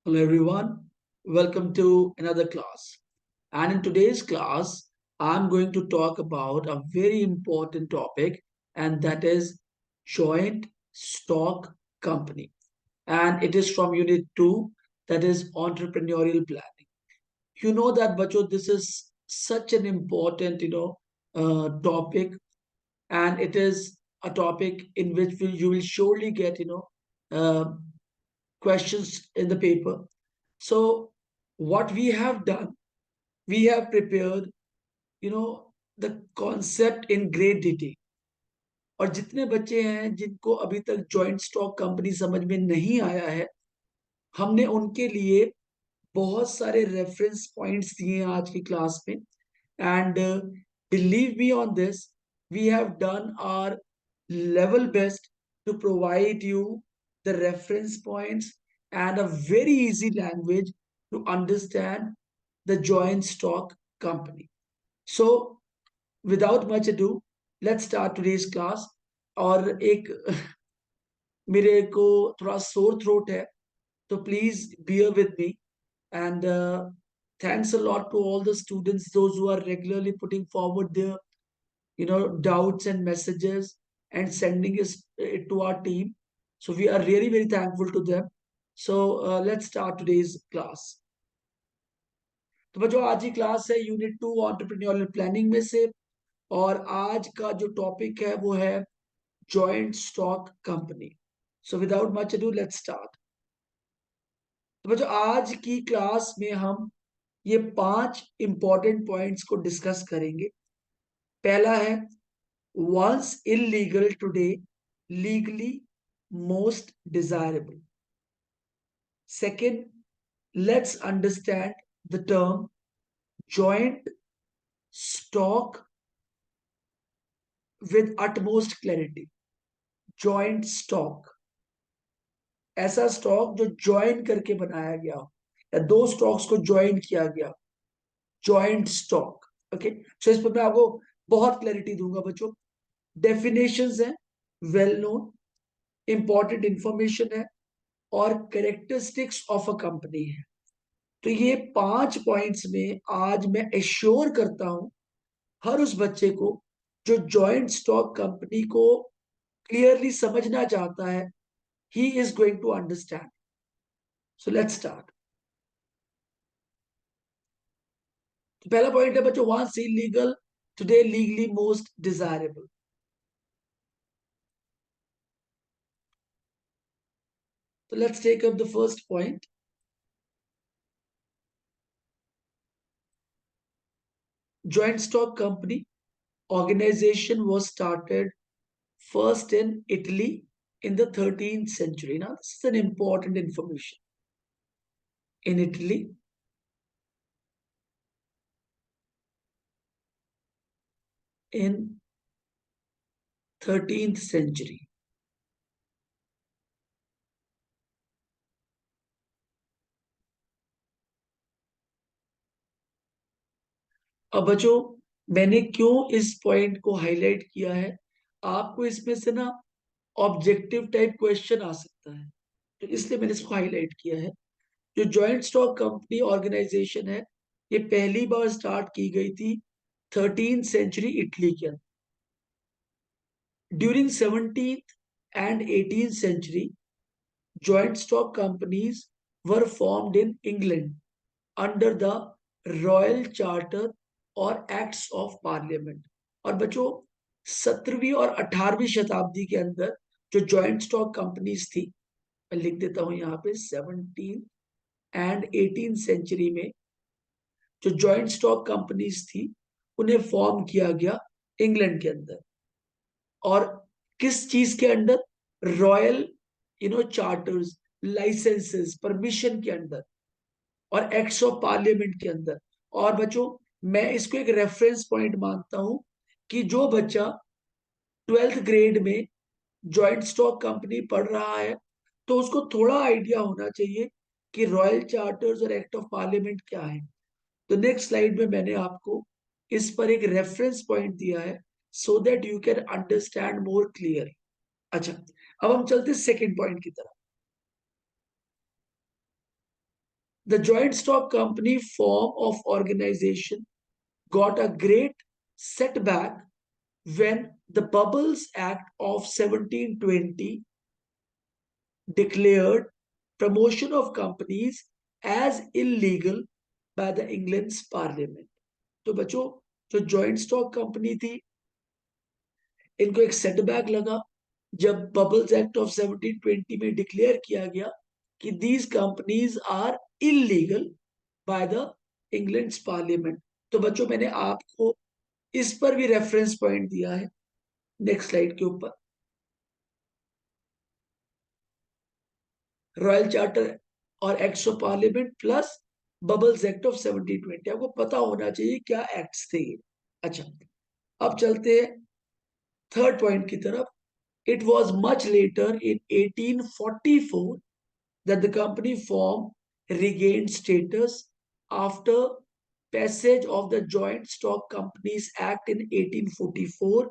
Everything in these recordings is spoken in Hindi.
Hello everyone, welcome to another class. And in today's class, I'm going to talk about a very important topic, and that is joint stock company. And it is from Unit 2, that is entrepreneurial planning. You know that, Bacho, this is such an important, topic, and it is a topic in which you will surely get, uh, questions in the paper. So what we have done, we have prepared, the concept in great detail. और जितने बच्चे हैं जिनको अभी तक जॉइंट स्टॉक कंपनी समझ में नहीं आया है, हमने उनके लिए बहुत सारे रेफरेंस पॉइंट्स दिए हैं आज की क्लास में. And believe me on this, we have done our level best to provide you the reference points and a very easy language to understand the joint stock company. So, without much ado, let's start today's class. और एक मेरे को थोड़ा सोर थ्रोट है, तो please bear with me. And thanks a lot to all the students, those who are regularly putting forward their doubts and messages and sending it to our team. So we are really very thankful to them. So let's start today's class. तो बच्चों, आज की क्लास है यूनिट 2 एंटरप्रेन्योरियल प्लानिंग में से. और आज का जो टॉपिक है वो है joint stock company. So without much ado, let's start. तो बच्चों, आज की क्लास में हम ये 5 इंपॉर्टेंट पॉइंट्स को डिस्कस करेंगे. पहला है, once illegal today, legally most desirable. Second, let's understand the term joint stock with utmost clarity. Joint stock, ऐसा स्टॉक जो ज्वाइन करके बनाया गया हो या दो स्टॉक्स को ज्वाइन किया गया, जॉइंट स्टॉक. ओके, सो इस पर मैं आपको बहुत क्लैरिटी दूंगा बच्चों. डेफिनेशंस हैं, वेल नोन, इंपॉर्टेंट इंफॉर्मेशन है, और कैरेक्टरिस्टिक्स ऑफ अ कंपनी है. तो ये 5 पॉइंट्स में आज मैं एश्योर करता हूं हर उस बच्चे को जो जॉइंट स्टॉक कंपनी को क्लियरली समझना चाहता है, he is going to understand. So let's start. तो पहला पॉइंट है बच्चों, once illegal today legally most desirable. तो let's take up the first point. Joint stock company organization was started first in Italy in the 13th century. Now, this is an important information. In Italy, in 13th century. अब बच्चों, मैंने क्यों इस पॉइंट को हाईलाइट किया है, आपको इसमें से ना ऑब्जेक्टिव टाइप क्वेश्चन आ सकता है, तो इसलिए मैंने इसको हाईलाइट किया है. जो जॉइंट स्टॉक कंपनी ऑर्गेनाइजेशन है, ये पहली बार स्टार्ट की गई थी 13th century इटली के अंदर. During 17th and 18th century, joint stock companies were formed in England under the Royal Charter और Acts of Parliament. और बच्चों, 17वीं और 18वीं शताब्दी के अंदर जो जॉइंट स्टॉक कंपनीज थी, मैं लिख देता हूं यहाँ पे, 17th and 18th century में जो जॉइंट स्टॉक कंपनीज थी, उन्हें फॉर्म किया गया इंग्लैंड के अंदर. और किस चीज के under? Royal charters, licences, permission के अंदर और एक्ट्स ऑफ पार्लियामेंट के अंदर. और बच्चों, मैं इसको एक रेफरेंस पॉइंट मानता हूं कि जो बच्चा 12th ग्रेड में जॉइंट स्टॉक कंपनी पढ़ रहा है, तो उसको थोड़ा आइडिया होना चाहिए कि रॉयल चार्टर्स और एक्ट ऑफ पार्लियामेंट क्या है. तो नेक्स्ट स्लाइड में मैंने आपको इस पर एक रेफरेंस पॉइंट दिया है, so that you can understand more clear. अच्छा, अब हम चलते सेकंड पॉइंट की तरफ. The joint stock company form of organization got a great setback when the Bubbles Act of 1720 declared promotion of companies as illegal by the England's parliament. तो बच्चों, जो जॉइंट स्टॉक कंपनी थी, इनको एक सेटबैक लगा जब बबल्स एक्ट ऑफ 1720 में डिक्लेयर किया गया कि these companies are illegal by the England parliament. तो बच्चों, मैंने आपको इस पर भी रेफरेंस पॉइंट दिया है नेक्स्ट स्लाइड के ऊपर। रॉयल चार्टर और acts of parliament plus bubbles act of 1720, आपको पता होना चाहिए क्या एक्ट्स थे। अच्छा, अब चलते हैं थर्ड पॉइंट की तरफ। It was much later in 1844 that the company form regained status after passage of the Joint Stock Companies Act in 1844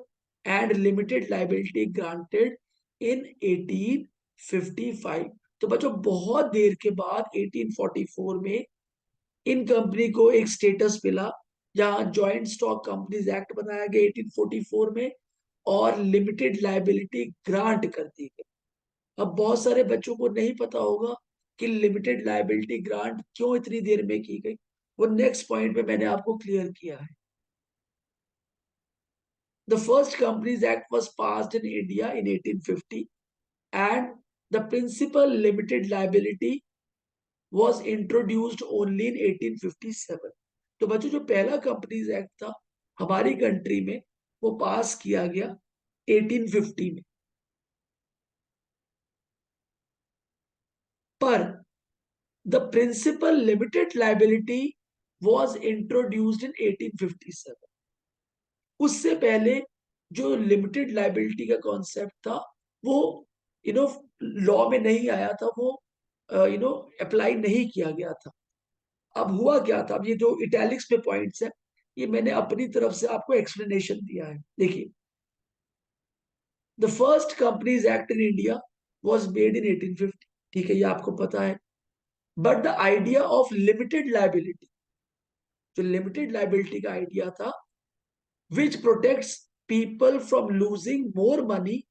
and limited liability granted in 1855। तो बच्चों, बहुत देर के बाद 1844 में इन कंपनी को एक स्टेटस मिला जहां जॉइंट स्टॉक कंपनीज एक्ट बनाया गया 1844 में और लिमिटेड लाइबिलिटी ग्रांट कर दी गई। अब बहुत सारे बच्चों को नहीं पता होगा कि लिमिटेड लाइबिलिटी ग्रांट क्यों इतनी देर में की गई। वो नेक्स्ट पॉइंट में मैंने आपको क्लियर किया है। The first companies act was passed in India in 1850 and the principle limited liability was introduced only in 1857। तो बच्चों, जो पहला कंपनीज एक्ट था हमारी कंट्री में वो पास किया गया 1850 में, पर the principle limited liability was introduced in 1857। उससे पहले जो लिमिटेड लाइबिलिटी का कॉन्सेप्ट था वो यू नो लॉ में नहीं आया था, वो अप्लाई नहीं किया गया था। अब हुआ क्या था, अब ये जो इटैलिक्स में पॉइंट्स है ये मैंने अपनी तरफ से आपको एक्सप्लेनेशन दिया है। देखिए, the first companies act in India was made in 1850, ठीक है, ये आपको पता है। But the idea of limited liability, जो लिमिटेड लाइबिलिटी का आइडिया था, which protects people from losing more money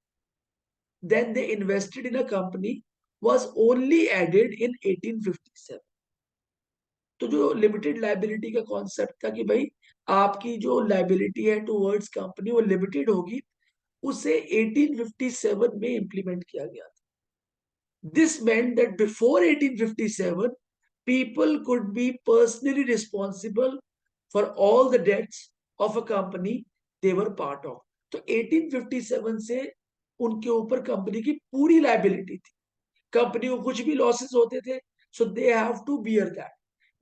than they invested in a company, was only added in 1857। तो जो लिमिटेड लाइबिलिटी का कॉन्सेप्ट था कि भाई आपकी जो लाइबिलिटी है टूवर्ड्स कंपनी वो लिमिटेड होगी, उसे 1857 में इंप्लीमेंट किया गया था। This meant that before 1857 people could be personally responsible for all the debts of a company they were part of। तो 1857 से उनके ऊपर कंपनी की पूरी लाइबिलिटी थी, कंपनी को कुछ भी लॉसेस होते थे so they have to bear that.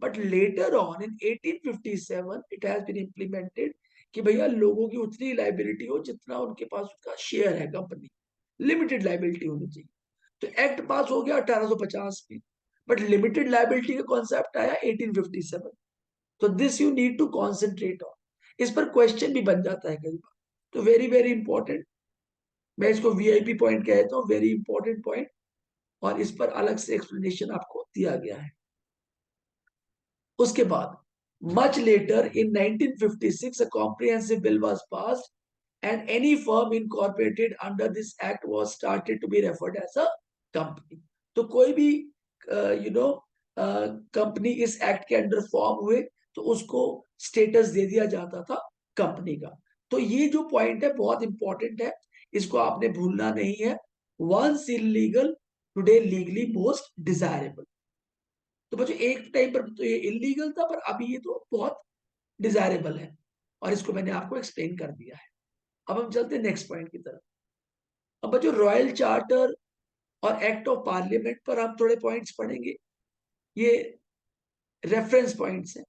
But later on in 1857 it has been implemented कि भैया लोगों की उतनी लाइबिलिटी हो जितना उनके पास उसका शेयर है कंपनी, लिमिटेड लाइबिलिटी होनी चाहिए। तो एक्ट पास हो गया 1850 में, बट लिमिटेड लाइबिलिटी का कॉन्सेप्ट आया 1857। तो this you need to concentrate on, इस पर क्वेश्चन भी बन जाता है कई बार। तो वेरी वेरी इंपॉर्टेंट, मैं इसको वीआईपी पॉइंट कहता हूँ, वेरी इंपॉर्टेंट पॉइंट, और इस पर अलग से एक्सप्लेनेशन आपको दिया गया है। उसके बाद much later in 1956 a comprehensive bill was passed and any firm incorporated under this act was started to be referred as a company। तो कोई भी कंपनी इस एक्ट के अंडर फॉर्म हुए तो उसको स्टेटस दे दिया जाता था कंपनी का। तो ये जो पॉइंट है बहुत इंपॉर्टेंट है, इसको आपने भूलना नहीं है। Once illegal today legally most desirable. तो बच्चों, एक टाइम पर तो ये इलीगल था पर अभी ये तो बहुत डिजायरेबल है, और इसको मैंने आपको एक्सप्लेन कर दिया है। अब हम चलते हैं नेक्स्ट पॉइंट की तरफ। अब बच्चों, रॉयल चार्टर और एक्ट ऑफ पार्लियामेंट पर हम थोड़े पॉइंट्स पढ़ेंगे, ये रेफरेंस पॉइंट्स हैं,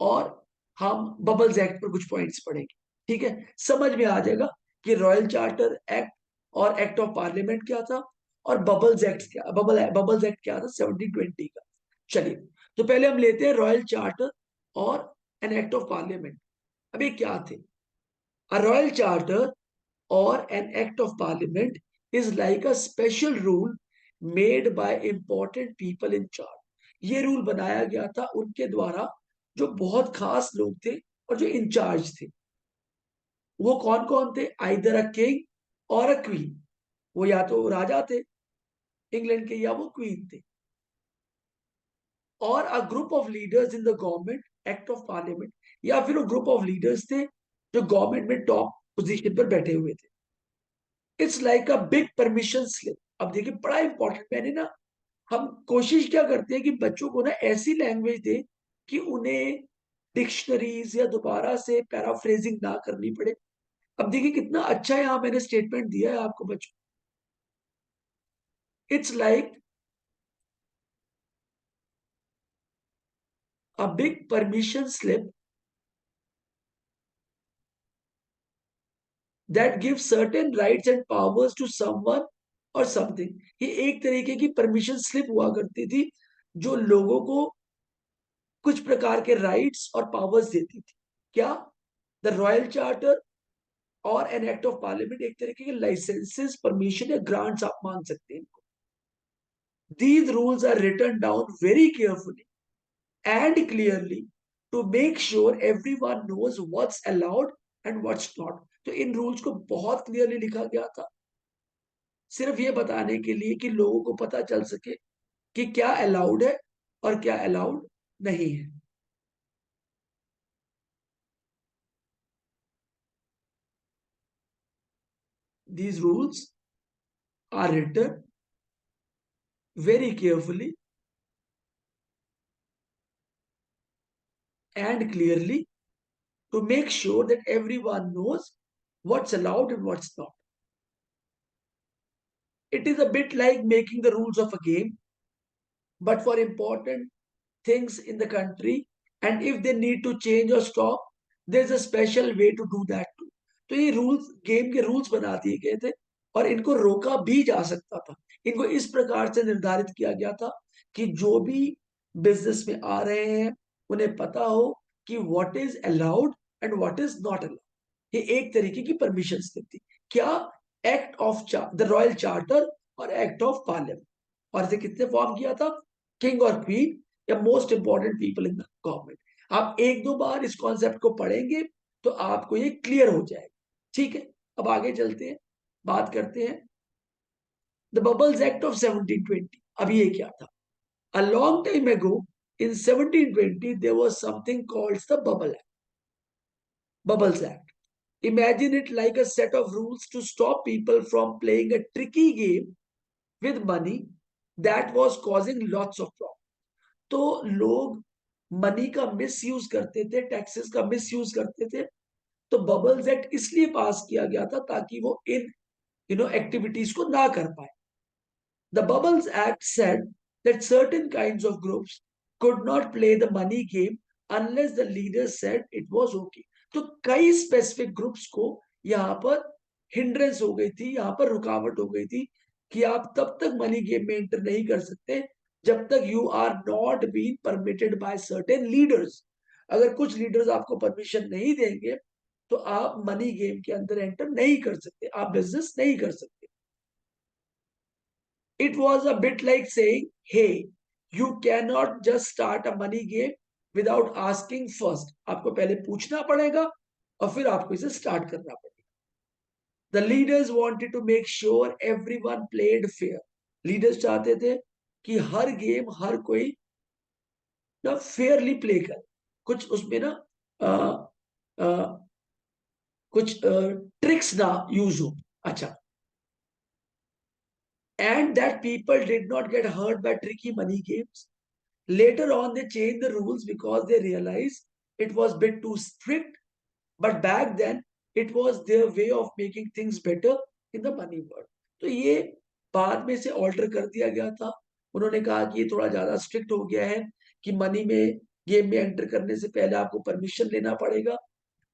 और हम बबल्स एक्ट पर कुछ पॉइंट्स पढ़ेंगे। ठीक है, समझ में आ जाएगा कि रॉयल चार्टर एक्ट और एक्ट ऑफ पार्लियामेंट क्या था और बबल्स एक्ट क्या था 1720 का। चलिए, तो पहले हम लेते हैं रॉयल चार्टर और एन एक्ट ऑफ पार्लियामेंट। अब ये क्या थे? A royal charter or an act of parliament is like a special rule made by important people in charge। ये रूल बनाया गया था उनके द्वारा, जो बहुत खास लोग थे और जो इंचार्ज थे। वो कौन कौन थे? आइदर अ किंग और अ क्वीन। वो या तो राजा थे इंग्लैंड के, या वो क्वीन थे, और a group of leaders in the government, act of parliament, या फिर वो ग्रुप ऑफ लीडर्स थे जो गवर्नमेंट में टॉप पोजीशन पर बैठे हुए थे। It's like a big permission slip. अब देखिए बड़ा इंपॉर्टेंट, मैंने ना, हम कोशिश क्या करते हैं कि बच्चों को ना ऐसी लैंग्वेज दे कि उन्हें डिक्शनरीज या दोबारा से पैराफ्रेजिंग ना करनी पड़े। अब देखिए कितना अच्छा यहाँ मैंने स्टेटमेंट दिया है आपको बच्चों। It's like a big permission slip that give certain rights and powers to someone और समथिंग। ये एक तरीके की परमिशन स्लिप हुआ करती थी जो लोगों को कुछ प्रकार के राइट्स और पावर्स देती थी। क्या? द रॉयल चार्टर और एन एक्ट ऑफ पार्लियामेंट एक तरीके के लाइसेंसेस, परमिशन या ग्रांट्स आप मान सकते हैं इनको। These rules are written down very carefully and clearly to make sure everyone knows what's allowed and what's not. तो इन रूल्स को बहुत क्लियरली लिखा गया था, सिर्फ ये बताने के लिए कि लोगों को पता चल सके कि क्या अलाउड है और क्या अलाउड नहीं है। These rules are written very carefully and clearly to make sure that everyone knows what's allowed and what's not. It is a bit like making the rules of a game, but for important things in the country, and if they need to change or stop, there's a special way to do that too. तो ये रूल्स, गेम के रूल्स बना दिए गए थे और इनको रोका भी जा सकता था। इनको इस प्रकार से निर्धारित किया गया था कि जो भी बिजनेस में आ रहे हैं उन्हें पता हो कि what is allowed and what is not allowed. ये एक तरीके की परमिशन स्लिप थी। क्या? Act of the royal charter और एक्ट ऑफ पार्लियामेंट। और इसे किसने फॉर्म किया था? किंग और क्वीन या most important people in the government. आप एक दो बार इस कॉन्सेप्ट को पढ़ेंगे तो आपको ये क्लियर हो जाएगा। ठीक है, अब आगे चलते हैं, बात करते हैं द बबल्स एक्ट ऑफ 1720। अब ये क्या था? A long time ago in 1720 there was something called the Bubbles Act. Imagine it like a set of rules to stop people from playing a tricky game with money that was causing lots of problems. तो लोग मनी का मिस यूज करते थे, टैक्सेस का मिस यूज करते थे। तो बबल्स एक्ट इसलिए पास किया गया था ताकि वो इन एक्टिविटीज को ना कर पाए। The Bubbles Act said that certain kinds of groups could not play the money game unless the leaders said it was okay. तो कई स्पेसिफिक ग्रुप्स को यहाँ पर हिंड्रेंस हो गई थी, यहाँ पर रुकावट हो गई थी कि आप तब तक मनी गेम में एंटर नहीं कर सकते जब तक you are not been permitted by certain leaders. अगर कुछ लीडर्स आपको परमिशन नहीं देंगे तो आप मनी गेम के अंदर एंटर नहीं कर सकते, आप बिजनेस नहीं कर सकते। It was a bit like saying, hey, you cannot just start a money game without asking first. आपको पहले पूछना पड़ेगा और फिर आपको इसे स्टार्ट करना पड़ेगा। The leaders wanted to make sure everyone played fair. Leaders चाहते थे कि हर गेम हर कोई ना फेयरली प्ले करे, कुछ उसमें ना आ, आ, कुछ ट्रिक्स ना यूज हो। अच्छा, and that people did not get hurt by tricky money games. Later on, they changed the rules because they realized it was a bit too strict. But back then, it was their way of making things better in the money world. तो ये बाद में से ऑल्टर कर दिया गया था। उन्होंने कहा कि ये थोड़ा ज्यादा स्ट्रिक्ट हो गया है कि मनी में गेम में एंटर करने से पहले आपको परमिशन लेना पड़ेगा।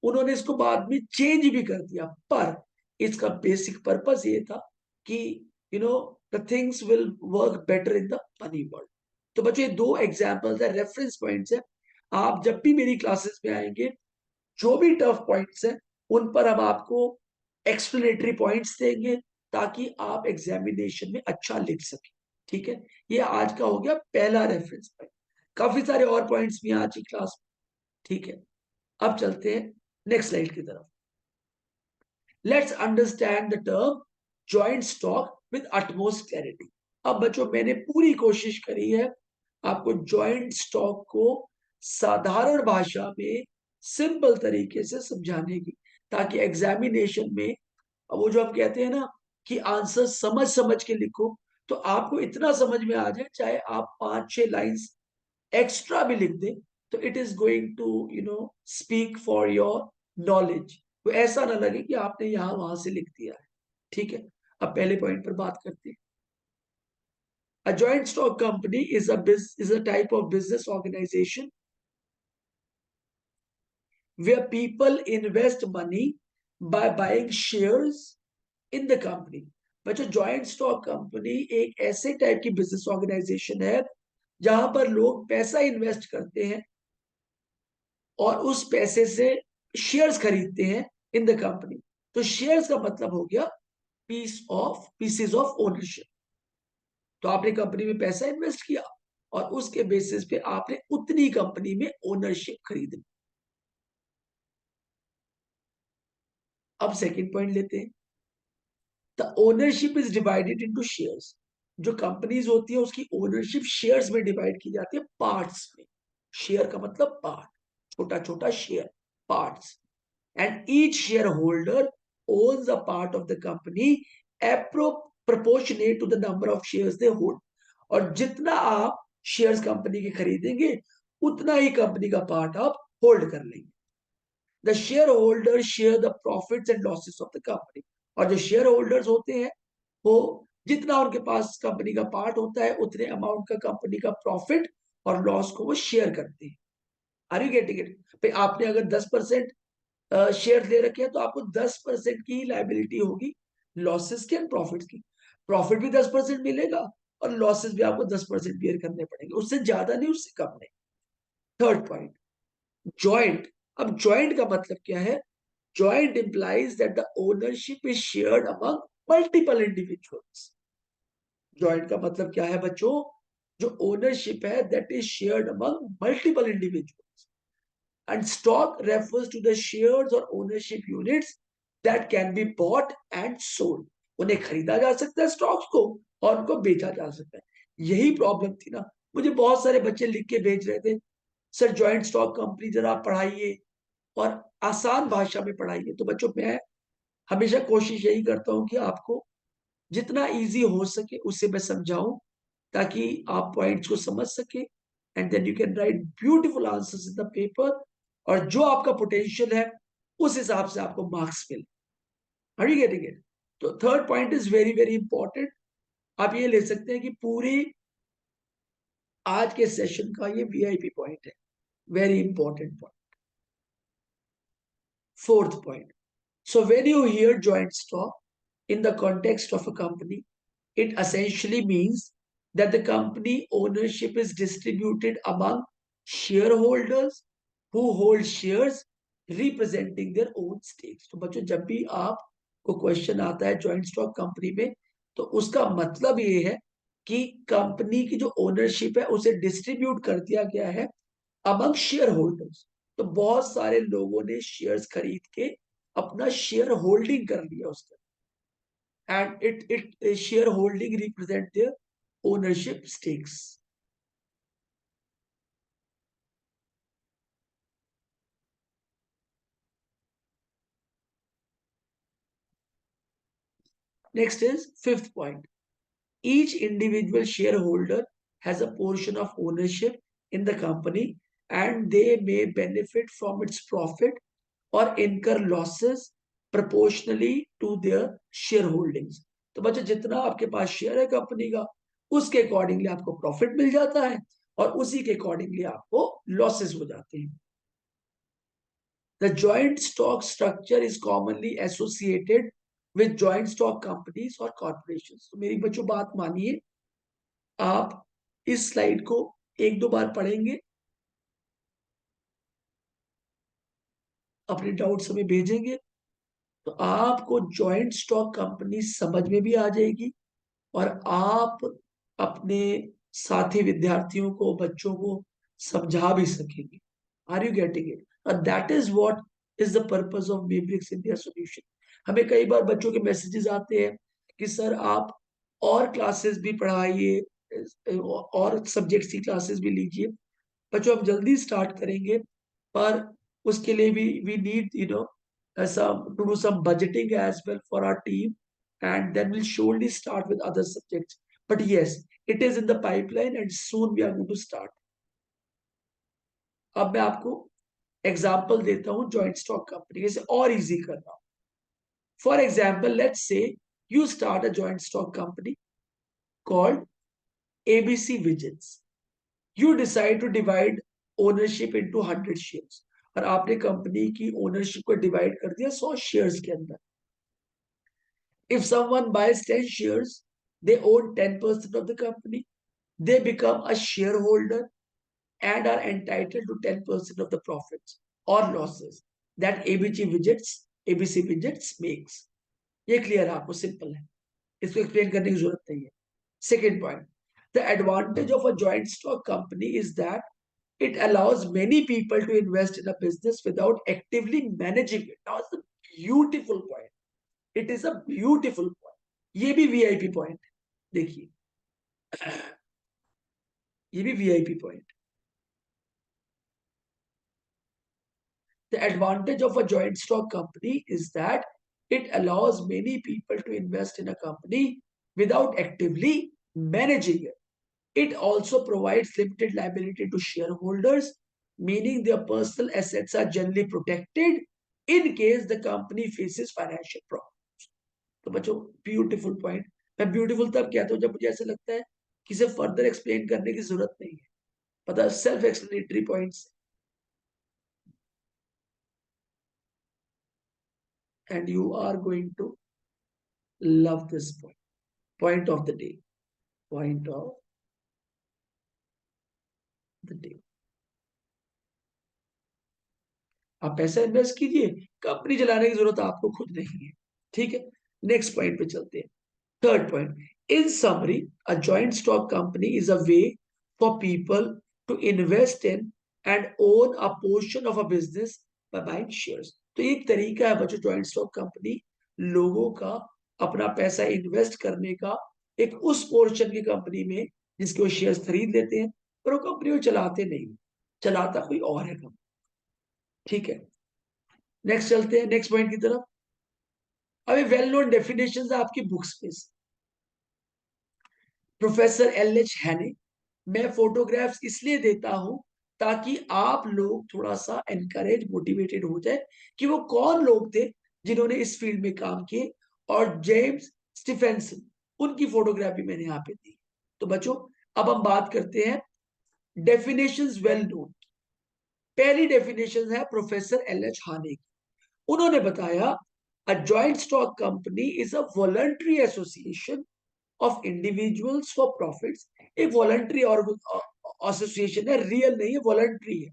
उन्होंने इसको बाद में चेंज भी कर दिया, पर इसका बेसिक पर्पस ये था कि the things will work better in the money world. तो बच्चों ये दो एग्जांपल्स है, रेफरेंस पॉइंट्स है। आप जब भी मेरी क्लासेस में आएंगे, जो भी टफ पॉइंट्स हैं उन पर हम आपको एक्सप्लेनेटरी पॉइंट्स देंगे ताकि आप एग्जामिनेशन में अच्छा लिख सकें। ठीक है, ये आज का हो गया पहला रेफरेंस पॉइंट। काफी सारे और पॉइंट्स भी हैं आज की क्लास में, ठीक है। अब चलते हैं नेक्स्ट स्लाइड की तरफ। Let's understand the term joint stock with utmost clarity. अब बच्चों मैंने पूरी कोशिश करी है आपको जॉइंट स्टॉक को साधारण भाषा में सिंपल तरीके से समझाने की, ताकि एग्जामिनेशन में वो जो आप कहते हैं ना कि आंसर समझ समझ के लिखो, तो आपको इतना समझ में आ जाए, चाहे आप 5-6 लाइंस एक्स्ट्रा भी लिख दे, तो it is going to speak for your knowledge. तो ऐसा ना लगे कि आपने यहां वहां से लिख दिया है, ठीक है। अब पहले पॉइंट पर बात करते हैं। A joint stock company is a type of business organization where people invest money by buying shares in the company. बच्चों जॉइंट स्टॉक कंपनी एक ऐसे टाइप की बिजनेस ऑर्गेनाइजेशन है जहां पर लोग पैसा इन्वेस्ट करते हैं और उस पैसे से शेयर्स खरीदते हैं इन द कंपनी। तो शेयर्स का मतलब हो गया पीसेस ऑफ ओनरशिप। तो आपने कंपनी में पैसा इन्वेस्ट किया और उसके बेसिस पे आपने उतनी कंपनी में ओनरशिप खरीदी। अब सेकंड पॉइंट लेते हैं। The ownership is divided into shares. जो कंपनीज होती है उसकी ओनरशिप शेयर्स में डिवाइड की जाती है, पार्ट्स में। शेयर का मतलब पार्ट, छोटा छोटा share, parts. And each share holder owns a part of the company proportionate to the number of shares they hold। और जितना आप शेयर्स कंपनी के खरीदेंगे उतना ही कंपनी का पार्ट आप होल्ड कर लेंगे। The share holder share the profits and losses of the company. और जो शेयर होल्डर्स होते हैं वो जितना उनके पास कंपनी का पार्ट होता है उतने अमाउंट का कंपनी का प्रॉफिट और लॉस को वो शेयर करते हैं। Are you getting it? भाई आपने अगर 10% शेयर ले रखे हैं तो आपको 10% की लाइबिलिटी होगी लॉसेस की एंड प्रॉफिट की। प्रॉफिट भी 10% मिलेगा और लॉसेस भी आपको 10% बियर करने पड़ेंगे, उससे ज्यादा नहीं उससे कम नहीं। Third point, joint. अब जॉइंट का मतलब क्या है? Joint implies that the ownership is shared among multiple individuals. Joint का मतलब क्या है बच्चों? जो ओनरशिप है that is shared among multiple individuals. And stock refers to the shares or ownership units that can be bought and sold। उन्हें खरीदा जा सकता है स्टॉक्स को और उनको बेचा जा सकता है। यही प्रॉब्लम थी ना, मुझे बहुत सारे बच्चे लिख के भेज रहे थे सर जॉइंट स्टॉक कंपनी जरा पढ़ाइए और आसान भाषा में पढ़ाइए। तो बच्चों मैं हमेशा कोशिश यही करता हूं कि आपको जितना इजी हो सके उससे मैं समझाऊं, ताकि आप पॉइंट्स को समझ सके and then you can write beautiful answers in the paper. और जो आपका पोटेंशियल है उस हिसाब से आपको मार्क्स मिले। Are you getting it? तो third point is very very important. आप ये ले सकते हैं कि पूरी आज के सेशन का ये वीआईपी पॉइंट है, very important point. Fourth point, so when you hear joint stock in the context of a company, it essentially means that the company ownership is distributed among shareholders who hold shares representing their own stakes। तो बच्चों जब भी आपको क्वेश्चन आता है जॉइंट स्टॉक कंपनी में, तो उसका मतलब ये है कि कंपनी की जो ओनरशिप है उसे डिस्ट्रीब्यूट कर दिया गया है अमंग शेयर होल्डर्स। तो बहुत सारे लोगों ने शेयर्स खरीद के अपना शेयर होल्डिंग कर लिया उसका, and it share holding represent their ownership stakes. Next is fifth point, each individual share holder has a portion of ownership in the company and they may benefit from its profit और incur losses proportionally to their share holdings. तो बच्चों जितना आपके पास शेयर है कंपनी का उसके अकॉर्डिंगली आपको प्रॉफिट मिल जाता है और उसी के अकॉर्डिंगली आपको लॉसेस हो जाते हैं। The joint stock structure is commonly associated with joint stock companies और कॉर्पोरेशन। तो मेरी बच्चों बात मानिए, आप इस स्लाइड को एक दो बार पढ़ेंगे, अपने डाउट्स हमें भेजेंगे, तो आपको जॉइंट स्टॉक कंपनी समझ में भी आ जाएगी और आप अपने साथी विद्यार्थियों को, बच्चों को समझा भी सकेंगे। Are you getting it? और that is what is the purpose of Mebrix India solution. हमें कई बार बच्चों के मैसेजेस आते हैं कि सर आप और क्लासेस भी पढ़ाइए, और सब्जेक्ट्स की क्लासेस भी लीजिए। बच्चों हम जल्दी स्टार्ट करेंगे, पर उसके लिए भी we need some to do some budgeting as well for our team, and then we'll surely start with other subjects. But yes, it is in the pipeline and soon we are going to start. अब मैं आपको एग्जाम्पल देता हूं जॉइंट स्टॉक कंपनी से और इजी कर रहा हूं। For example let's say you start a joint stock company called ABC visits. You decide to divide ownership into 100 shares, और आपने कंपनी की ओनरशिप को डिवाइड कर दिया 100 शेयर्स के अंदर। If someone buys 10 shares, they own 10% of the company. They become a shareholder and are entitled to 10% of the profits or losses that ABC Widgets makes. ये क्लियर है आपको? सिंपल है, इसको एक्सप्लेन करने की जरूरत नहीं है। Second point, the advantage of a joint stock company is that it allows many people to invest in a business without actively managing it. Now, it's a beautiful point. It is a beautiful point. ये भी वीआईपी पॉइंट है, देखिए ये भी VIP point. The advantage of a joint stock company is that it allows many people to invest in a company without actively managing it. It also provides limited liability to shareholders, meaning their personal assets are generally protected in case the company faces financial problems. तो बच्चों ब्यूटीफुल पॉइंट। मैं ब्यूटीफुल तब कहता हूँ जब मुझे ऐसा लगता है कि इसे फर्दर एक्सप्लेन करने की जरूरत नहीं है, मतलब self explanatory points. and you are going to love this point. Point of the day. Point of the day. आप पैसा इन्वेस्ट कीजिए, कंपनी चलाने की जरूरत आपको खुद नहीं है। ठीक है, नेक्स्ट पॉइंट पे चलते हैं। Third point, in summary a joint stock company is a way for people to invest in and own a portion of a business by buying shares. तो एक तरीका है बच्चों जॉइंट स्टॉक कंपनी लोगों का अपना पैसा इन्वेस्ट करने का, एक उस पोर्शन की कंपनी में जिसके वो शेयर्स खरीद लेते हैं, पर वो कंपनी को चलाते नहीं, चलाता कोई और है कंपनी। ठीक है, नेक्स्ट चलते हैं नेक्स्ट पॉइंट की तरफ। अभी वेल नोन डेफिनेशन है आपकी बुक्स में से, प्रोफेसर एल एच हैने। मैं फोटोग्राफ्स इसलिए देता हूं ताकि आप लोग थोड़ा सा एनकरेज मोटिवेटेड हो जाए कि वो कौन लोग थे जिन्होंने इस फील्ड में काम किए, और जेम्स स्टीफेंसन, उनकी फोटोग्राफी मैंने यहाँ पे दी। तो बच्चों अब हम बात करते हैं डेफिनेशंस वेल नोन। पहली डेफिनेशन है प्रोफेसर एल एच हाने की। उन्होंने बताया अ joint stock company is a voluntary association of individuals for profits. एक वॉलंटरी और एसोसिएशन है, रियल नहीं है, वॉलंटरी है।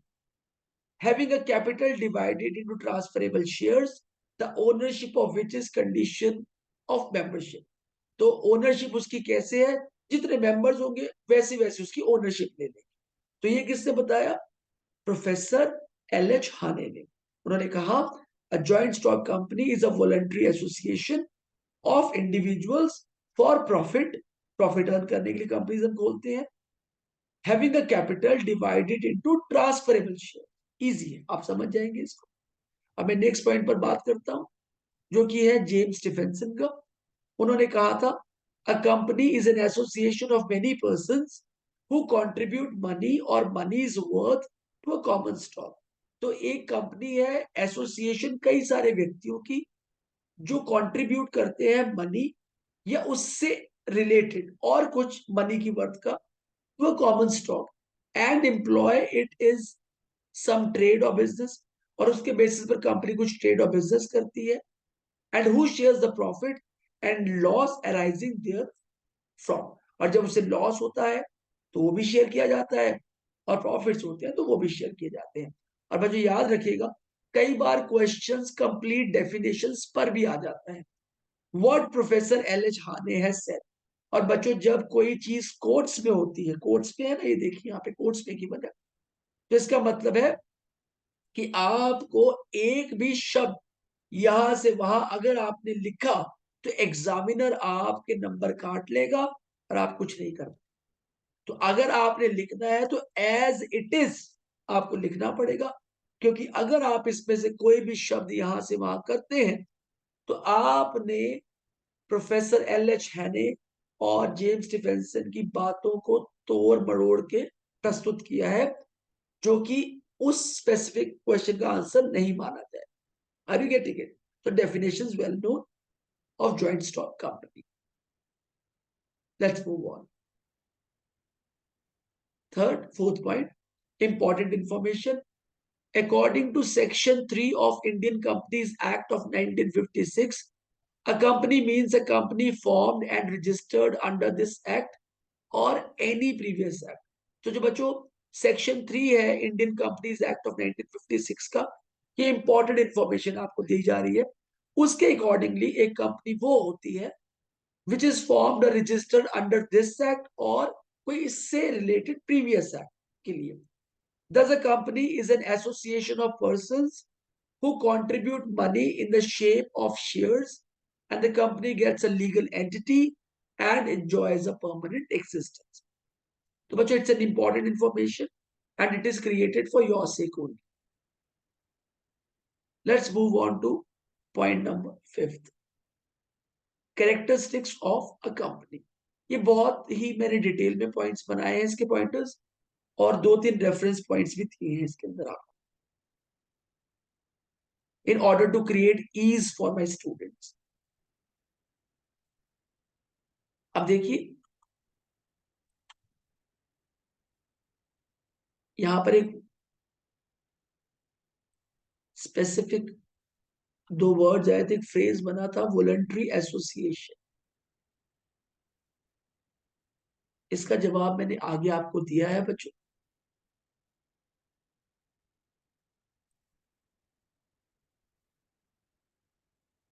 Having a capital divided into transferable shares, the ownership of which is condition of membership. तो ओनरशिप उसकी कैसे है, जितने मेंबर्स होंगे वैसे वैसे उसकी ओनरशिप ले लेंगे। तो ये किसने बताया? प्रोफेसर एल एच हाने ने। उन्होंने कहा अ joint stock company is a voluntary association of individuals for profit, profit earn करने के लिए कंपनीज हम खोलते हैं। Having a capital divided into transferable share. Easy है, आप समझ जाएंगे इसको। अब मैं नेक्स्ट पॉइंट पर बात करता हूं जो कि है जेम्स स्टीफेंसन का। उन्होंने कहा था a company is an association of many persons who contribute money और money is worth to a common stock. तो एक कंपनी है एसोसिएशन कई सारे व्यक्तियों की जो कंट्रीब्यूट करते हैं मनी या उससे रिलेटेड और कुछ मनी की वर्थ का to a common stock and employ it is some trade or business, और उसके बेसिस पर कंपनी कुछ ट्रेड और बिजनेस करती है। And who shares the profit and loss arising there from, और जब उसे लॉस होता है तो वो भी शेयर किया जाता है, और प्रॉफिट्स होते हैं तो वो भी शेयर किए जाते हैं। और बच्चों याद रखिएगा कई बार क्वेश्चंस कंप्लीट डेफिनेशंस पर भी आ जाता है, व्हाट प्रोफेसर एल एच हाने हैज सेड। और बच्चों जब कोई चीज कोट्स में होती है, कोट्स में है ना, ये देखिए यहाँ पे कोट्स में की वजह, तो इसका मतलब है कि आपको एक भी शब्द यहां से वहां अगर आपने लिखा तो एग्जामिनर आपके नंबर काट लेगा और आप कुछ नहीं कर। तो अगर आपने लिखना है तो एज इट इज आपको लिखना पड़ेगा, क्योंकि अगर आप इसमें से कोई भी शब्द यहां से वहां करते हैं तो आपने प्रोफेसर एल एच हैने और जेम्स स्टीफेंसन की बातों को तोड़ मरोड़ के प्रस्तुत किया है, जो कि उस स्पेसिफिक क्वेश्चन का आंसर नहीं माना जाए। Are you getting it? तो definitions well known of joint stock company. Let's move on. Third fourth point, important information. According to Section 3 of Indian Companies Act of 1956, a company means a company formed and registered under this act or any previous act. तो जो बच्चों सेक्शन 3 है इंडियन कंपनीज एक्ट ऑफ 1956 का, ये इंपॉर्टेंट इंफॉर्मेशन आपको दी जा रही है। उसके अकॉर्डिंगली एक कंपनी वो होती है विच इज फॉर्म्ड और रजिस्टर्ड अंडर दिस एक्ट और कोई इससे रिलेटेड प्रीवियस एक्ट के लिए। Thus, a company is an association of persons who contribute money in the shape of shares, and the company gets a legal entity and enjoys a permanent existence. So, bachcho, it's an important information and it is created for your sake only. Let's move on to point number fifth. Characteristics of a company. ये बहुत ही मैंने डिटेल में पॉइंट्स बनाए हैं इसके पॉइंटर्स, और दो तीन रेफरेंस पॉइंट्स भी दिए हैं इसके अंदर आप, in order to create ease for my students. अब देखिए यहां पर एक स्पेसिफिक दो वर्ड्स आए थे, एक फ्रेज बना था वॉलंटरी एसोसिएशन। इसका जवाब मैंने आगे आपको दिया है बच्चों।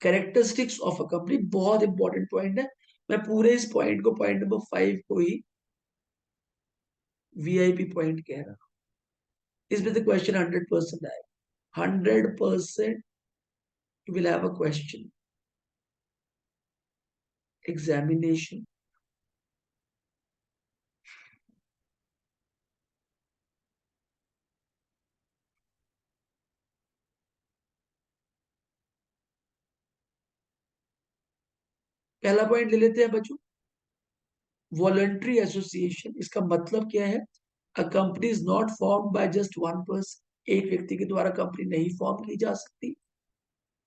कैरेक्टरिस्टिक्स ऑफ अ कंपनी बहुत इंपॉर्टेंट पॉइंट है। मैं पूरे इस पॉइंट को, पॉइंट नंबर 5 को ही वीआईपी पॉइंट कह रहा हूं। इसमें तो क्वेश्चन 100% आएगा, 100% you will have a question examination। पहला पॉइंट ले लेते हैं बच्चों, वॉलंटरी एसोसिएशन। इसका मतलब क्या है? अ company is not form by just one person. एक व्यक्ति के द्वारा कंपनी नहीं फॉर्म की जा सकती।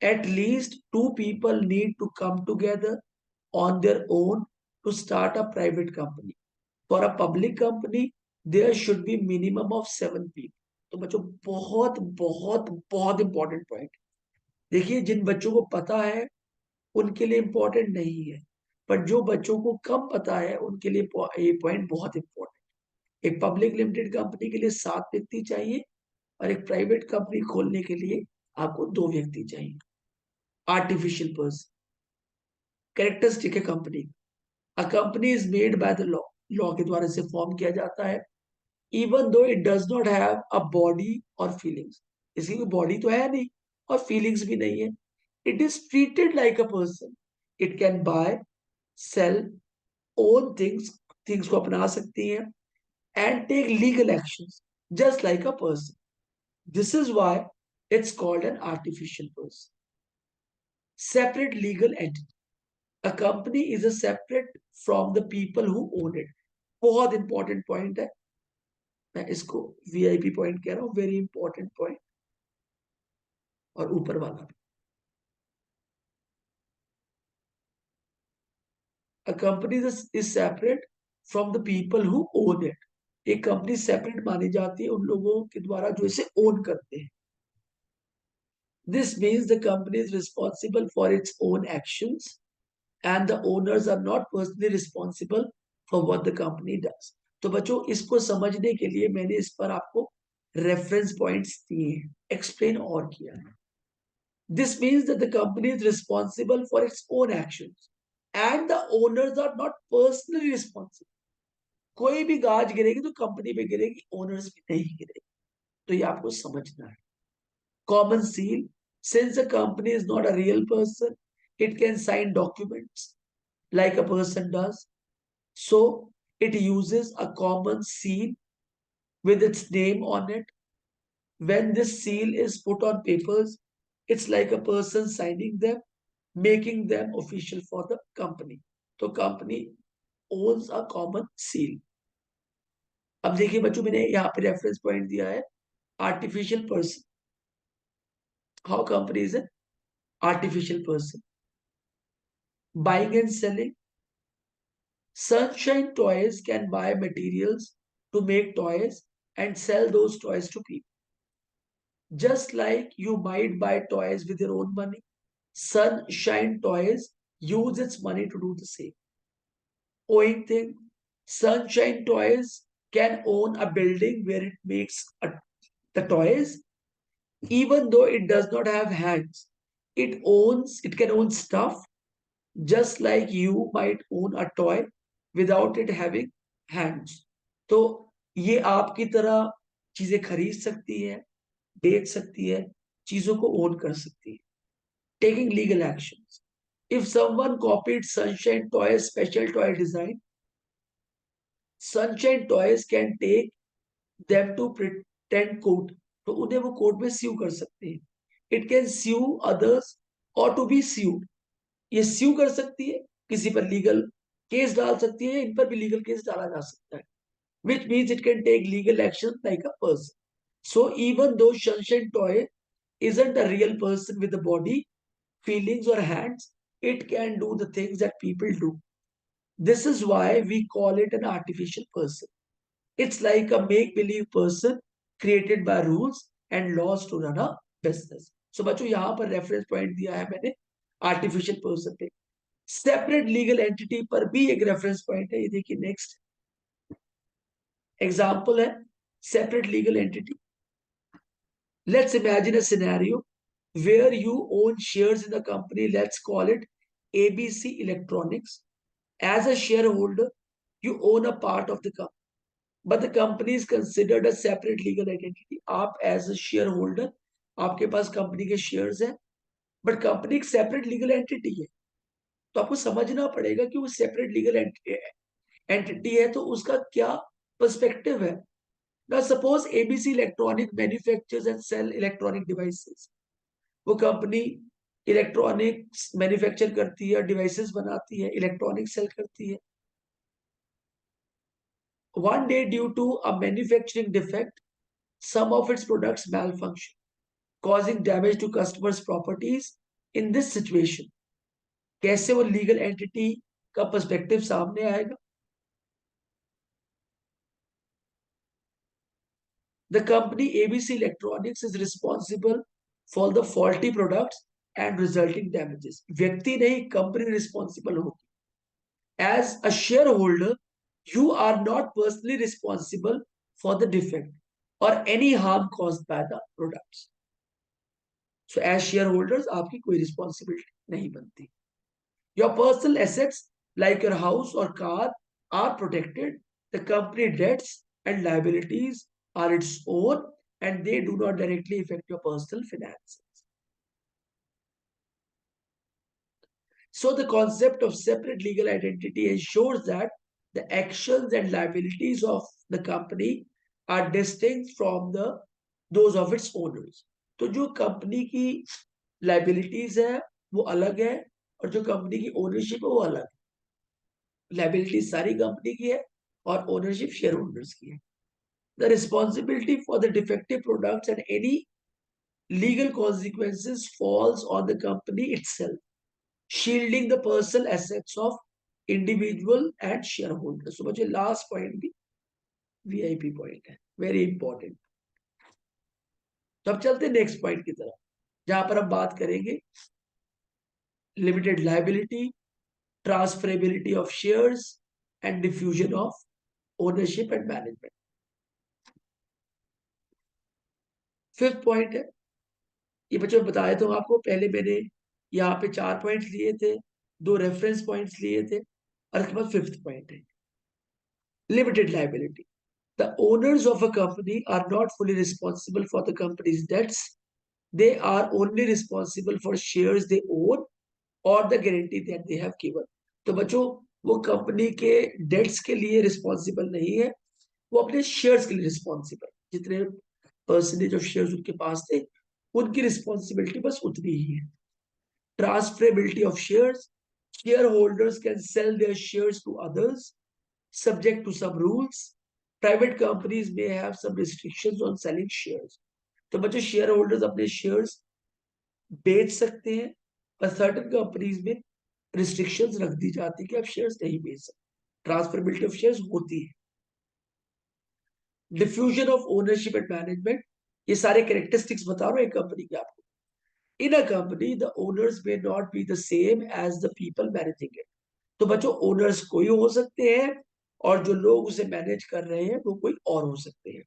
At least two people need to come together on their own to start a private company. For a public company there should be minimum of 7 people। तो बच्चों बहुत बहुत बहुत इंपॉर्टेंट पॉइंट। देखिए जिन बच्चों को पता है उनके लिए इंपॉर्टेंट नहीं है, पर जो बच्चों को कम पता है उनके लिए ये पॉइंट बहुत इंपॉर्टेंट। एक पब्लिक लिमिटेड कंपनी के लिए 7 व्यक्ति चाहिए और एक प्राइवेट कंपनी खोलने के लिए आपको 2 व्यक्ति चाहिए। Artificial person. कैरेक्टरिस्टिक है company. A company is made by the law. Law के द्वारा से फॉर्म किया जाता है। Even though it does not have a body और फीलिंग्स। इसकी कोई बॉडी तो है नहीं और फीलिंग्स भी नहीं है। It is treated like a person. It can buy, sell, own things, things को अपना सकती है, and take legal actions just like a person. This is why it's called an artificial person. Separate legal entity. A company is a separate from the people who own it. बहुत इंपॉर्टेंट पॉइंट है, मैं इसको वीआईपी पॉइंट कह रहा हूं, वेरी इंपॉर्टेंट पॉइंट। और ऊपर वाला भी, a company is separate from the people who own it। एक कंपनी सेपरेट मानी जाती है उन लोगों के द्वारा जो इसे ओन करते हैं। This means the company is responsible for its own actions and the owners are not personally responsible for what the company does। तो बच्चों इसको समझने के लिए मैंने इस पर आपको रेफरेंस पॉइंट्स दिए हैं, एक्सप्लेन और किया है। This means that the company is responsible for its own actions and the owners are not personally responsible। कोई भी गाज गिरेगी तो कंपनी पे गिरेगी, ओनर्स पे नहीं गिरेगी। तो ये आपको समझना है. Common seal, since the company is not a real person, it can sign documents like a person does. So it uses a common seal with its name on it. When this seal is put on papers, it's like a person signing them, making them official for the company. So company owns a common seal. अब देखिए बच्चों, मैंने यहाँ पे रेफरेंस पॉइंट दिया है artificial person. How company is N artificial person. Buying and selling. Sunshine Toys can buy materials to make toys and sell those toys to people. Just like you might buy toys with your own money, Sunshine Toys use its money to do the same. Owing thing, Sunshine Toys can own a building where it makes the toys, even though it does not have hands. It can own stuff just like you might own a toy without it having hands. तो ये आपकी तरह चीजें खरीद सकती है, बेच सकती है, चीजों को ओन कर सकती है. Taking legal actions. If someone copied Sunshine Toys special toy design, Sunshine Toys can take them to pretend court. तो उन्हें वो कोर्ट में स्यू कर सकते हैं. It can sue others or to be sued. ये स्यू कर सकती है, किसी पर लीगल केस डाल सकती है, इन पर भी लीगल केस डाला जा सकता है. Which means it can take legal action like a person. So even though Sunshine Toy isn't a real person with a body, feelings or hands, it can do the things that people do. This is why we call it an artificial person. It's like a make-believe person created by rules and laws to run a business. So बच्चों यहाँ पर रेफरेंस पॉइंट दिया है मैंने आर्टिफिशियल पर्सन पे. सेपरेट लीगल एंटिटी पर भी एक रेफरेंस पॉइंट है. ये देखिए नेक्स्ट एग्जांपल है separate legal entity. Let's imagine a scenario where you own shares in the company. Let's call it ABC Electronics. As a shareholder, you own a part of the company, but the company is considered a separate legal identity. आप as a shareholder, आपके पास कंपनी के शेयर्स हैं, बट कंपनी एक सेपरेट लीगल एंटिटी है. तो आपको समझना पड़ेगा कि वो सेपरेट लीगल एंटिटी है, तो उसका क्या पर्सपेक्टिव है. Now suppose ABC Electronic manufactures and sell electronic devices. वो कंपनी इलेक्ट्रॉनिक्स मैन्युफैक्चर करती है, डिवाइसेस बनाती है, इलेक्ट्रॉनिक सेल करती है. One day, due to a manufacturing defect, some of its products malfunction, causing damage to customers' properties. In this situation, कैसे वो लीगल एंटिटी का पर्सपेक्टिव सामने आएगा. The company ABC Electronics is responsible for the faulty products and resulting damages. व्यक्ति नहीं, कंपनी रिस्पॉन्सिबल होगी. As a shareholder, you are not personally responsible for the defect or any harm caused by the products. So as shareholders, आपकी कोई responsibility नहीं बनती. Your personal assets like your house or car are protected. The company debts and liabilities are its own and they do not directly affect your personal finances. So the concept of separate legal identity ensures that the actions and liabilities of the company are distinct from those of its owners. तो जो कंपनी की लाइबिलिटीज है वो अलग है और जो कंपनी की ओनरशिप है वो अलग है. लाइबिलिटी सारी कंपनी की है और ओनरशिप शेयर होल्डर्स की है. The responsibility for the defective products and any legal consequences falls on the company itself, shielding the personal assets of individual and shareholders. So मुझे last point भी VIP point है, very important. तो अब चलते हैं नेक्स्ट पॉइंट की तरफ, जहां पर हम बात करेंगे limited liability, transferability of shares and diffusion of ownership and management. Fifth point है, ये बच्चों बताया तो आपको पहले मैंने यहाँ पे 4 पॉइंट्स लिए थे, 2 रेफरेंस पॉइंट्स लिए थे और इसके बाद फिफ्थ पॉइंट है limited liability. The owners of a company are not fully responsible for the company's debts. They are only responsible for shares they own और the guarantee that they have given. तो बच्चों, वो कंपनी के डेट्स के लिए रिस्पॉन्सिबल नहीं है, वो अपने शेयर्स के लिए रिस्पॉन्सिबल। जितने परसेंटेज ऑफ शेयर्स उनके पास थे, उनकी रिस्पॉन्सिबिलिटी बस उतनी ही है। Transferability of shares, share holders can sell their shares to others subject to some rules. Private companies may have some restrictions on selling shares. तो बच्चों, शेयर होल्डर्स अपने शेयर्स बेच सकते हैं, पर सर्टेन कंपनीज में रिस्ट्रिक्शंस रख दी जाती है कि आप शेयर्स नहीं बेच सकते। ट्रांसफरेबिलिटी ऑफ शेयर्स होती है। Diffusion of ownership and management, ये सारे कैरेक्टरिस्टिक्स बता रहा हूं एक कंपनी के आपको। In a company the owners may not be the same as the people managing it. तो बच्चों, ओनर्स कोई हो सकते हैं और जो लोग उसे मैनेज कर रहे हैं वो कोई और हो सकते हैं।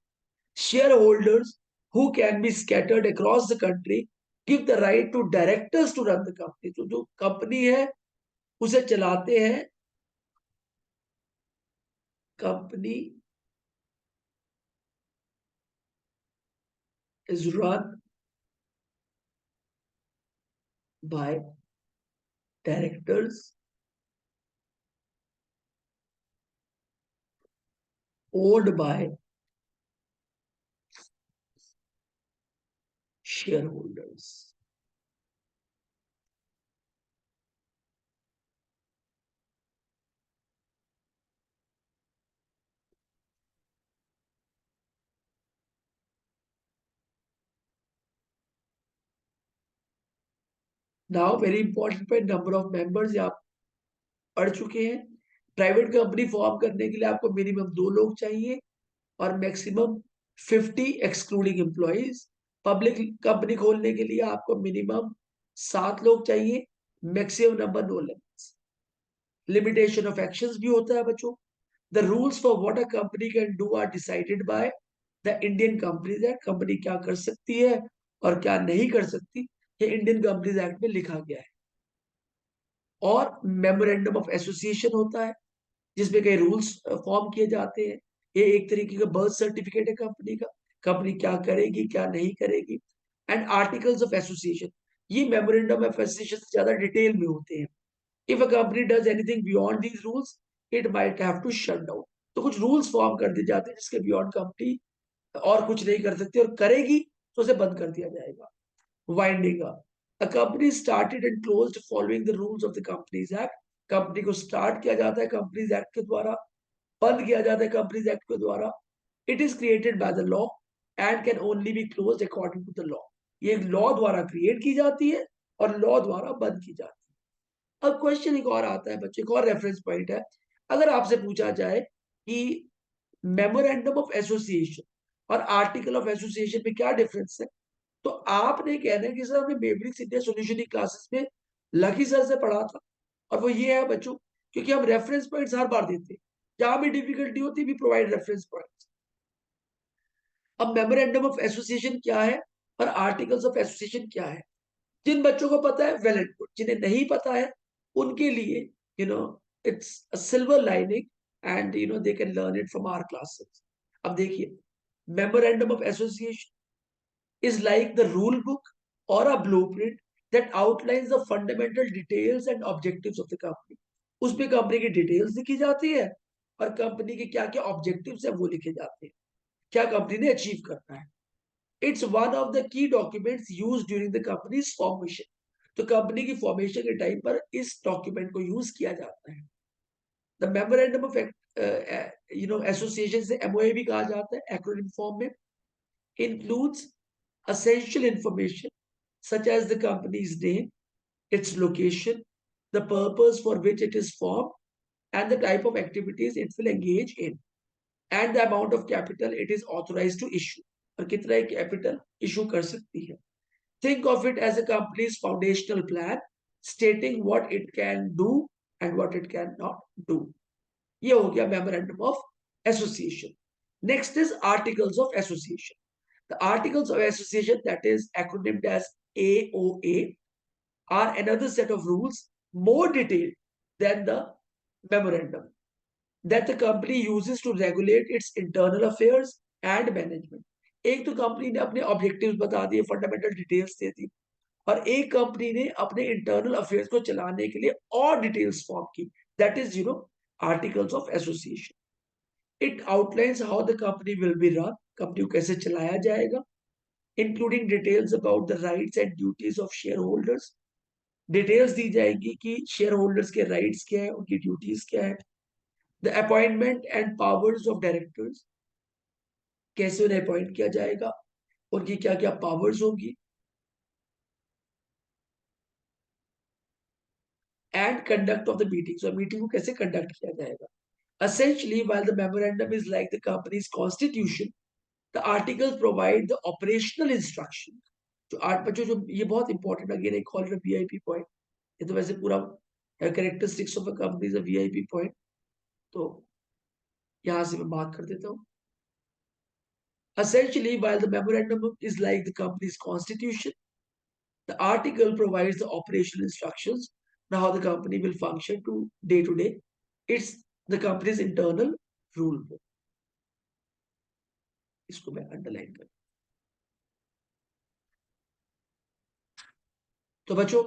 Share holders who can be scattered across the country give the right to directors to run the company. तो जो कंपनी है उसे चलाते हैं, company is run by directors owned by share holders. Now very important point, number of members आप पढ़ चुके हैं। प्राइवेट कंपनी फॉर्म करने के लिए आपको मिनिमम 2 लोग चाहिए और maximum 50 excluding employees. Public company खोलने के लिए आपको मिनिमम 7 लोग चाहिए, maximum number no limits. Limitation of actions भी होता है बच्चों। The rules for what a company can do are decided by the Indian companies act. Company क्या कर सकती है और क्या नहीं कर सकती, ये इंडियन कंपनीज एक्ट में लिखा गया है। और मेमोरेंडम ऑफ एसोसिएशन होता है जिसमें कई रूल्स फॉर्म किए जाते हैं। ये एक तरीके का बर्थ सर्टिफिकेट है कंपनी का, कंपनी क्या करेगी क्या नहीं करेगी। एंड आर्टिकल्स ऑफ एसोसिएशन, ये मेमोरेंडम ऑफ एसोसिएशन से ज्यादा डिटेल में होते हैं। If a company does anything beyond these rules it might have to shut down. तो कुछ रूल्स फॉर्म कर दिए जाते हैं जिसके बियॉन्ड कंपनी और कुछ नहीं कर सकती, और करेगी तो उसे बंद कर दिया जाएगा। Winding up, a company started and closed following the rules of the companies act. Company को स्टार्ट किया जाता है कंपनीज एक्ट के द्वारा, बंद किया जाता है कंपनीज एक्ट के द्वारा। It is created by the law and can only be closed according to the law. ये लॉ द्वारा क्रिएट की जाती है और लॉ द्वारा बंद की जाती है। अब क्वेश्चन एक और आता है बच्चे, एक और रेफरेंस पॉइंट है। अगर आपसे पूछा जाए कि मेमोरेंडम ऑफ एसोसिएशन और आर्टिकल ऑफ एसोसिएशन में क्या डिफरेंस है, तो आपने कहना है कि सर हमने मेमोरिक्स इंडिया सॉल्यूशनिंग क्लासेस में लकी सर से पढ़ा था। और वो ये है बच्चों, क्योंकि हम रेफरेंस पॉइंट्स हर बार देते हैं, जहां भी डिफिकल्टी होती है वी प्रोवाइड रेफरेंस पॉइंट्स। अब मेमोरेंडम ऑफ एसोसिएशन क्या है और आर्टिकल्स ऑफ एसोसिएशन क्या है, जिन बच्चों को पता है वेल एंड गुड, जिन्हें नहीं पता है उनके लिए you know it's a silver lining and they can learn it from our classes. अब देखिए, memorandum of association is like the rule book or a blueprint that outlines the fundamental details and objectives of the company. उसमें कंपनी की डिटेल्स लिखी जाती है और कंपनी के क्या क्या ऑब्जेक्टिव्स है वो लिखे जाते हैं, क्या कंपनी ने अचीव करना है। It's one of the key documents use during the companies formation. तो कंपनी की फॉर्मेशन के टाइम पर इस डॉक्यूमेंट को यूज किया जाता है। द मेमोरेंडम ऑफ एसोसिएशन से एमओए भी कहा जाता है एक्रोनिम फॉर्म में, includes essential information such as the company's name, its location, the purpose for which it is formed, and the type of activities it will engage in, and the amount of capital it is authorized to issue. और कितना कैपिटल इशू कर सकती है। Think of it as a company's foundational plan stating what it can do and what it cannot do. ये हो गया memorandum of association. Next is articles of association. The Articles of Association, that is acronymed as AOA, are another set of rules more detailed than the memorandum. that the company uses to regulate its internal affairs and management. एक तो कंपनी ने अपने ऑब्जेक्टिव्स बता दिए, फंडामेंटल डिटेल्स दे दी, और एक कंपनी ने अपने इंटरनल अफेयर्स को चलाने के लिए और डिटेल्स फॉर्म की, that is articles of association. It outlines how the company will be run, company को कैसे चलाया जाएगा, including details about the rights and duties of share holders. Details दी जाएगी कि शेयर होल्डर्स के राइट्स क्या है, उनकी ड्यूटीज क्या है. The appointment and powers of directors, कैसे उन्हें अपॉइंट किया जाएगा, उनकी क्या क्या पावर्स होगी. And conduct of the meeting, और मीटिंग को कैसे कंडक्ट किया जाएगा. Essentially, while the memorandum is like the company's constitution, the articles provide the operational instruction. जो आठ बच्चों जो ये बहुत इंपॉर्टेंट, अगेन एक कॉल वीआईपी पॉइंट. ये तो वैसे पूरा characteristics of a company is a VIP point, तो यहाँ से मैं बात कर देता हूँ. Essentially, while the memorandum is like the company's constitution, the article provides the operational instructions on how the company will function to day. It's the company's internal rule book. इसको मैं अंडरलाइन कर. तो बच्चों,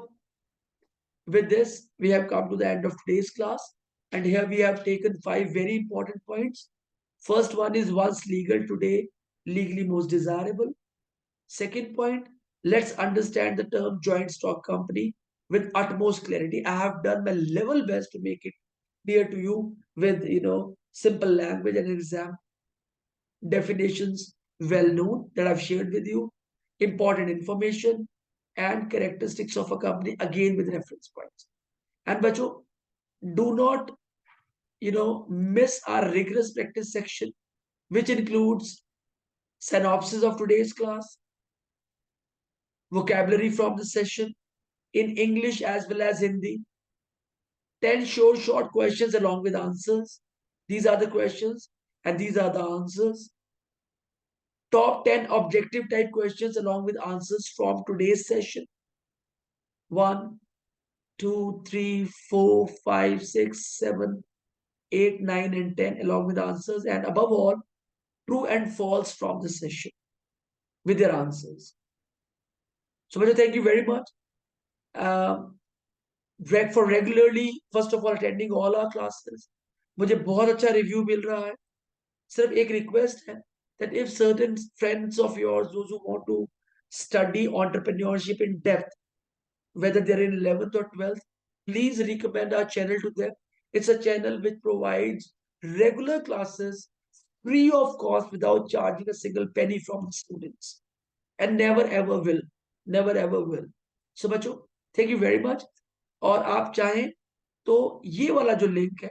with this, we have come to the end of today's class. And here we have taken 5 very important points. First one is once legal, today legally most desirable. Second point, let's understand the term joint stock company with utmost clarity. I have done my level best to make it clear to you with, simple language and exam definitions well known that I've shared with you, important information and characteristics of a company, again with reference points. And bacho, do not, miss our rigorous practice section, which includes synopsis of today's class, vocabulary from the session in English as well as Hindi, 10 short questions along with answers. These are the questions and these are the answers. Top 10 objective type questions along with answers from today's session. 1, 2, 3, 4, 5, 6, 7, 8, 9, and 10 along with answers. And above all, true and false from the session with their answers. So, thank you very much. For regularly, first of all, attending all our classes. मुझे बहुत अच्छा रिव्यू मिल रहा है. सिर्फ एक रिक्वेस्ट है that if certain friends of yours, those who want to study entrepreneurship in depth, whether they're in 11th or 12th, please recommend our channel to them. It's a channel which provides regular classes free of cost without charging a single penny from the students, and never ever will, never ever will. So बच्चों, thank you very much. और आप चाहें तो ये वाला जो लिंक है,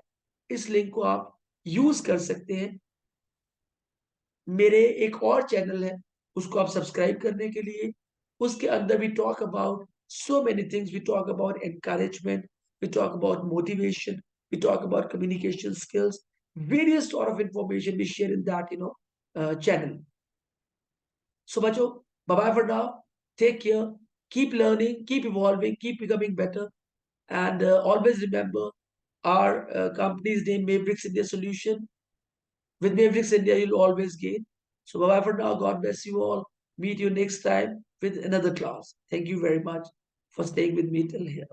इस लिंक को आप यूज कर सकते हैं. मेरे एक और चैनल है, उसको आप सब्सक्राइब करने के लिए. उसके अंदर we talk about so many things. We talk about encouragement, we talk about motivation, we talk about communication skills, various sort of information we share in that channel. So bachcho, bye bye for now. Take care, keep learning, keep evolving, keep becoming better. And always remember our company's name, Mavericks India Solution. With Mavericks India, you'll always gain. So bye bye for now. God bless you all. Meet you next time with another class. Thank you very much for staying with me till here.